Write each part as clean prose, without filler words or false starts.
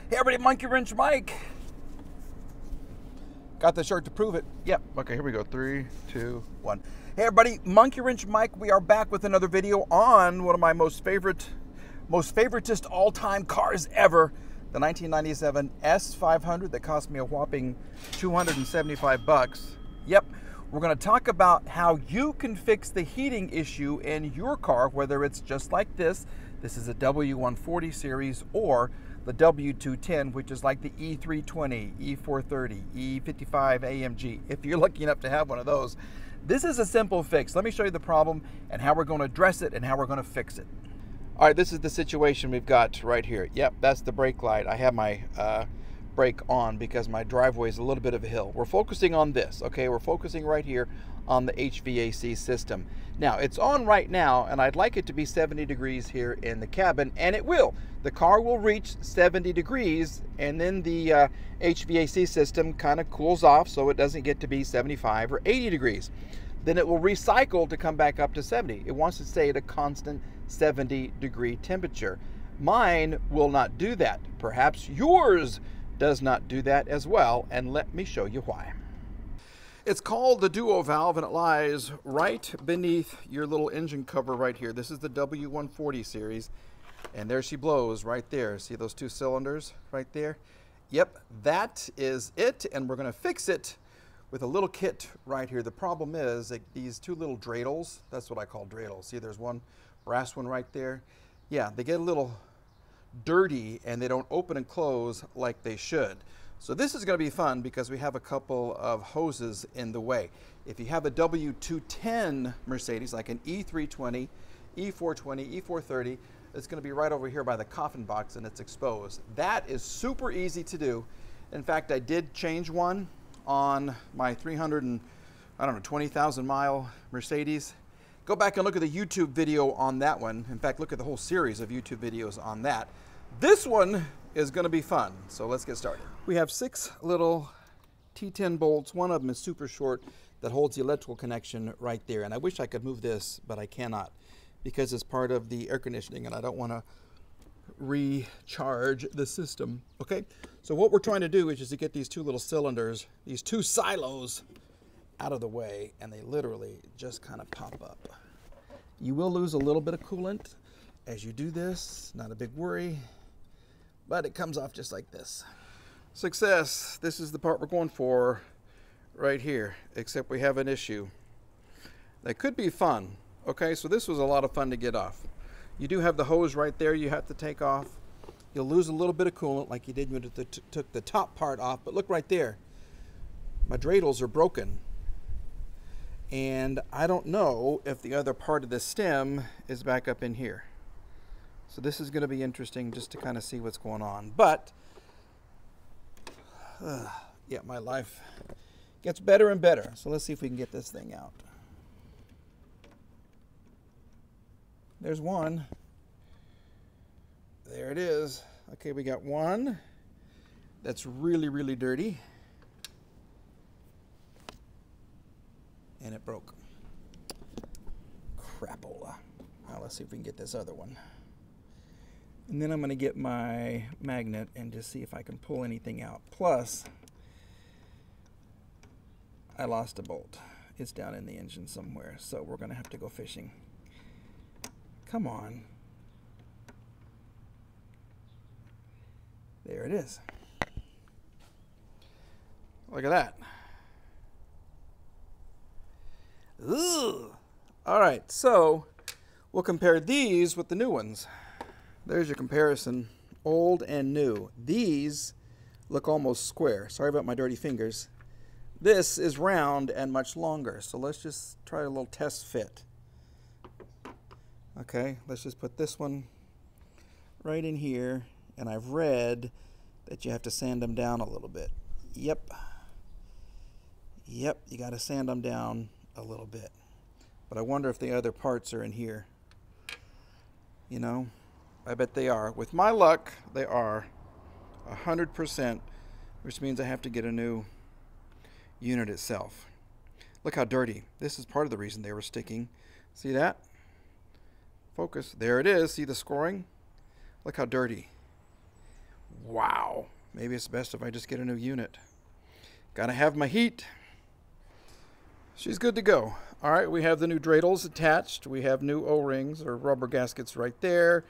Hey everybody, Monkey Wrench Mike. Got the shirt to prove it. Yep. Okay, here we go. 3, 2, 1. Hey everybody, Monkey Wrench Mike. We are back with another video on one of my most favoritist all-time cars ever, the 1997 S500 that cost me a whopping 275 bucks. Yep. We're going to talk about how you can fix the heating issue in your car, whether it's just like this. This is a W140 series, or the W210, which is like the E320, E430, E55 AMG. If you're lucky enough to have one of those, this is a simple fix. Let me show you the problem and how we're going to address it and how we're going to fix it. All right, this is the situation we've got right here. Yep, that's the brake light. I have my brake on because my driveway is a little bit of a hill. We're focusing on this, okay? We're focusing right here on the HVAC system. Now, it's on right now, and I'd like it to be 70 degrees here in the cabin, and it will. The car will reach 70 degrees, and then the HVAC system kind of cools off so it doesn't get to be 75 or 80 degrees. Then it will recycle to come back up to 70. It wants to stay at a constant 70 degree temperature. Mine will not do that. Perhaps yours does not do that as well, and let me show you why. It's called the Duo valve, and it lies right beneath your little engine cover right here. This is the W140 series, and there she blows right there. See those two cylinders right there? Yep, that is it, and we're going to fix it with a little kit right here. The problem is that these two little dreidels, that's what I call dreidels. See, there's one brass one right there. Yeah, they get a little dirty and they don't open and close like they should. So this is going to be fun because we have a couple of hoses in the way. If you have a W210 Mercedes, like an E320, E420, E430, it's going to be right over here by the coffin box and it's exposed. That is super easy to do. In fact, I did change one on my 20,000 mile Mercedes. Go back and look at the YouTube video on that one. In fact, look at the whole series of YouTube videos on that. This one is going to be fun, so let's get started. We have 6 little T10 bolts. One of them is super short that holds the electrical connection right there. And I wish I could move this, but I cannot because it's part of the air conditioning and I don't want to recharge the system. Okay, so what we're trying to do is just to get these two little cylinders, these two silos, out of the way, and they literally just kind of pop up. You will lose a little bit of coolant as you do this, not a big worry, but it comes off just like this. Success. This is the part we're going for right here, except we have an issue. That could be fun. Okay, so this was a lot of fun to get off. You do have the hose right there you have to take off. You'll lose a little bit of coolant like you did when you took the top part off, but look right there. My dreidels are broken. And I don't know if the other part of the stem is back up in here. So this is going to be interesting just to kind of see what's going on. But, yeah, my life gets better and better. So let's see if we can get this thing out. There's one. There it is. Okay, we got one that's really, really dirty. And it broke. Crapola. Now let's see if we can get this other one. And then I'm going to get my magnet and just see if I can pull anything out. Plus, I lost a bolt. It's down in the engine somewhere, so we're going to have to go fishing. Come on. There it is. Look at that. Ugh. All right, so we'll compare these with the new ones. There's your comparison, old and new. These look almost square. Sorry about my dirty fingers. This is round and much longer, so let's just try a little test fit. Okay, let's just put this one right in here, and I've read that you have to sand them down a little bit. Yep, you got to sand them down a little bit. But I wonder if the other parts are in here. You know, I bet they are. With my luck, they are 100%, which means I have to get a new unit itself. Look how dirty. This is part of the reason they were sticking. See that? Focus. There it is. See the scoring? Look how dirty. Wow. Maybe it's best if I just get a new unit. Gotta have my heat. She's good to go. All right, we have the new dreidels attached. We have new O-rings or rubber gaskets right there.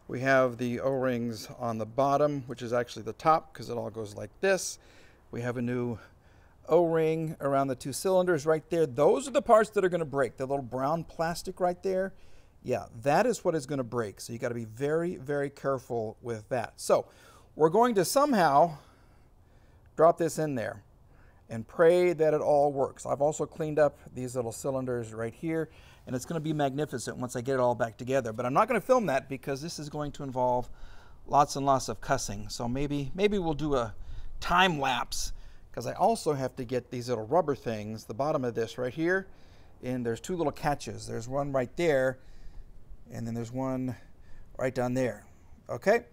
We have the O-rings on the bottom, which is actually the top because it all goes like this. We have a new O-ring around the 2 cylinders right there. Those are the parts that are going to break. The little brown plastic right there. Yeah, that is what is going to break. So you got to be very, very careful with that. So we're going to somehow drop this in there and pray that it all works. I've also cleaned up these little cylinders right here, and it's going to be magnificent once I get it all back together. But I'm not going to film that because this is going to involve lots and lots of cussing. So maybe we'll do a time lapse, because I also have to get these little rubber things, the bottom of this right here, and there's 2 little catches. There's one right there, and then there's one right down there. Okay?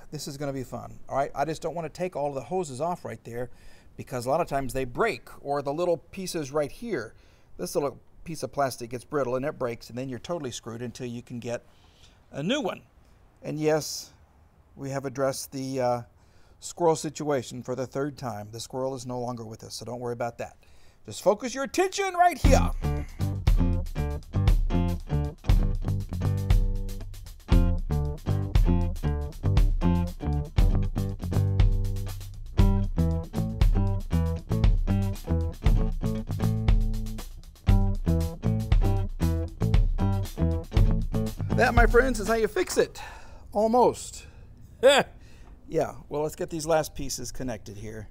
This is going to be fun. All right, I just don't want to take all of the hoses off right there because a lot of times they break, or the little pieces right here. This little piece of plastic gets brittle and it breaks, and then you're totally screwed until you can get a new one. And yes, we have addressed the squirrel situation for the 3rd time. The squirrel is no longer with us, so don't worry about that. Just focus your attention right here. That, my friends, is how you fix it. Almost. Yeah, well, let's get these last pieces connected here.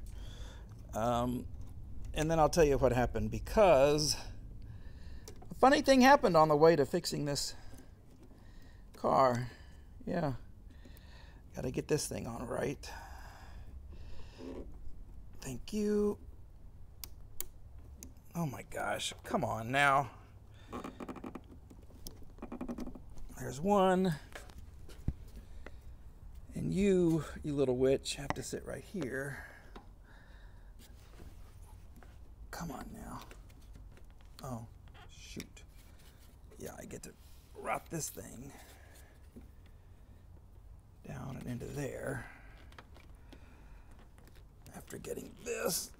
And then I'll tell you what happened, because a funny thing happened on the way to fixing this car. Yeah. Got to get this thing on right. Thank you. Oh my gosh, come on now. There's one. And you little witch, have to sit right here. Come on now. Oh, shoot. Yeah, I get to wrap this thing down and into there. After getting this.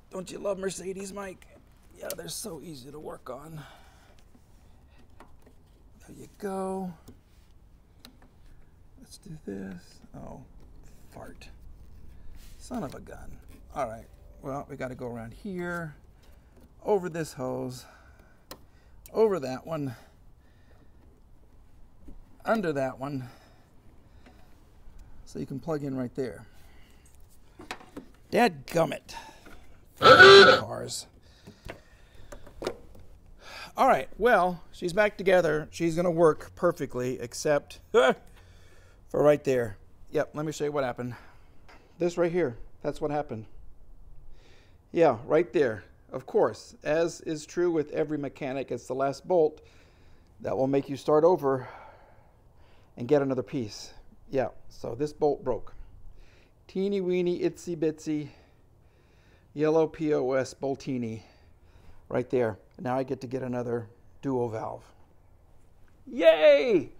Don't you love Mercedes, Mike? Yeah, they're so easy to work on. There you go. Let's do this. Oh, fart. Son of a gun. All right. Well, we got to go around here, over this hose, over that one, under that one, so you can plug in right there. Dadgummit. Cars. All right, well, she's back together. She's going to work perfectly, except for right there. Yep, let me show you what happened. This right here, that's what happened. Yeah, right there. Of course, as is true with every mechanic, it's the last bolt that will make you start over and get another piece. Yeah, so this bolt broke. Teeny weeny, itsy bitsy, yellow POS boltini right there. Now I get to get another duo valve. Yay!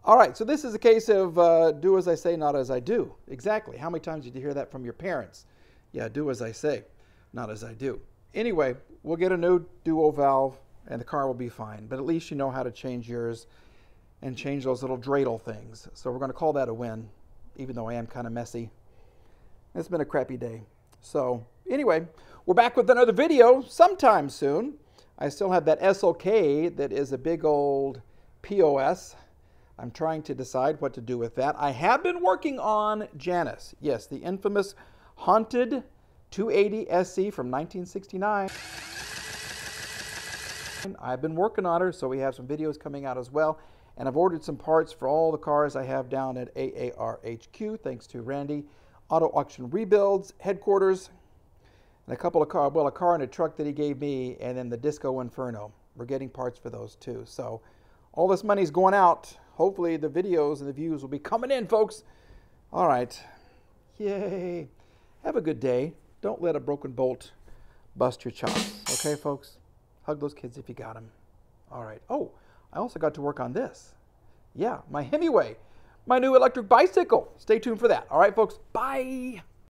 All right, so this is a case of do as I say, not as I do. Exactly. How many times did you hear that from your parents? Yeah, do as I say, not as I do. Anyway, we'll get a new duo valve and the car will be fine. But at least you know how to change yours and change those little dreidel things. So we're going to call that a win, even though I am kind of messy. It's been a crappy day. So anyway, we're back with another video sometime soon. I still have that SOK that is a big old POS. I'm trying to decide what to do with that. I have been working on Janus. Yes, the infamous haunted 280 SC from 1969. I've been working on her, so we have some videos coming out as well. And I've ordered some parts for all the cars I have down at AARHQ, thanks to Randy. Auto Auction Rebuilds headquarters. And a couple of cars, well, a car and a truck that he gave me, and then the Disco Inferno. We're getting parts for those too. So all this money's going out. Hopefully the videos and the views will be coming in, folks. All right. Yay. Have a good day. Don't let a broken bolt bust your chops. Okay, folks? Hug those kids if you got them. All right. Oh, I also got to work on this. Yeah, my Hemingway. my new electric bicycle. Stay tuned for that. All right, folks. Bye.